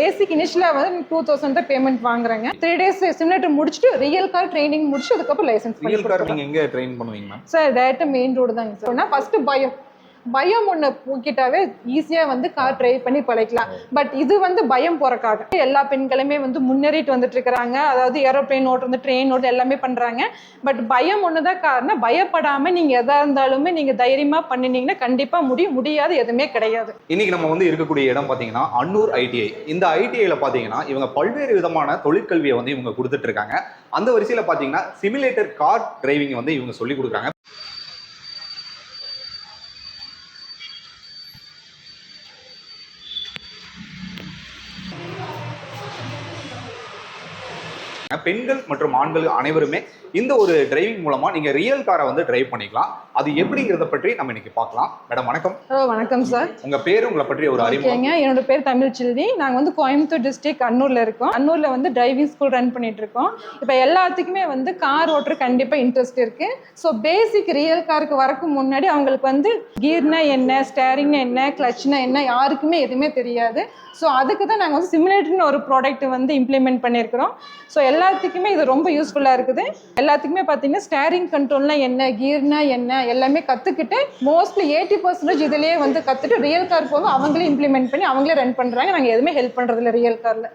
பேசிக் இனிஷியலாக வந்து 2000 தான் பேமெண்ட் வாங்குறாங்க. 3 days சிமுலேட்டர் முடிச்சுட்டு ரியல் கார் ட்ரைனிங் முடிச்சு அதுக்கப்புறம் லைசன்ஸ் ரியல் கார் நீங்கள் எங்கே ட்ரெயின் பண்ணுவீங்க மேம்? சார் டேரக்டாக மெயின் ரோடு தாங்க சார். ஆனால் ஃபஸ்ட்டு பயம் ஒன்று போக்கிட்டாவே ஈஸியாக வந்து கார் டிரைவ் பண்ணி பழக்கலாம். பட் இது வந்து பயம் போறக்காக எல்லா பெண்களுமே வந்து முன்னேறிட்டு வந்துட்டு இருக்கிறாங்க. அதாவது ஏரோப்ளேன் ஓட்டுறது, ட்ரெயின் ஓட்டுறது எல்லாமே பண்றாங்க. பட் பயம் ஒன்று தான் காரணம். பயப்படாம நீங்க எதா இருந்தாலுமே நீங்க தைரியமா பண்ணினீங்கன்னா கண்டிப்பா முடியாது எதுவுமே கிடையாது. இன்னைக்கு நம்ம வந்து இருக்கக்கூடிய இடம் பாத்தீங்கன்னா அன்னூர் ஐடிஐ. இந்த ஐடிஐல பாத்தீங்கன்னா இவங்க பல்வேறு விதமான தொழிற்கல்வியை வந்து இவங்க கொடுத்துட்டு இருக்காங்க. அந்த வரிசையில பாத்தீங்கன்னா சிமுலேட்டர் கார் டிரைவிங் வந்து இவங்க சொல்லி கொடுக்குறாங்க. பெண்கள் மற்றும் ஆண்கள் அனைவருமே இந்த ஒரு டிரைவிங் மூலமா நீங்க ரியல் காரை வந்து டிரைவ் பண்ணிக்கலாம். அது எப்படிங்கிறத பற்றி நம்ம இன்னைக்கு பார்க்கலாம். மேடம் வணக்கம். வணக்கம் சார். உங்க பேரு, உங்களை பற்றி ஒரு அறிமுகம். என்னோட பேர் தமிழ்ச்செல்வி. நாங்க வந்து கோயம்புத்தூர் டிஸ்ட்ரிக்ட் அன்னூர்ல இருக்கோம். அன்னூர்ல வந்து டிரைவிங் ஸ்கூல் ரன் பண்ணிட்டு இருக்கோம். இப்போ எல்லாத்துக்குமே வந்து கார் ஓட்டுற கண்டிப்பா இன்ட்ரெஸ்ட் இருக்கு. ஸோ பேசிக் ரியல் காருக்கு வரக்கு முன்னாடி அவங்களுக்கு வந்து கீர்னா என்ன, ஸ்டேரிங்னா என்ன, கிளச்னா என்ன யாருக்குமே எதுவுமே தெரியாது. ஸோ அதுக்கு தான் நாங்கள் வந்து சிமுலேட்டர்னு ஒரு ப்ராடக்ட் வந்து இம்ப்ளிமெண்ட் பண்ணியிருக்கிறோம். ஸோ எல்லாத்துக்குமே இது ரொம்ப யூஸ்ஃபுல்லாக இருக்குது. எல்லாத்துக்குமே பார்த்தீங்கன்னா ஸ்டேரிங் கண்ட்ரோல்னா என்ன, கீர்னா என்ன எல்லாமே கற்றுக்கிட்டு மோஸ்ட்லி 80% இதிலேயே வந்து கற்றுட்டு ரியல் கார் போக அவங்களே இம்ப்ளிமெண்ட் பண்ணி அவங்களே ரன் பண்ணுறாங்க. நாங்கள் எதுவுமே ஹெல்ப் பண்ணுறதில்ல ரியல் காரில்.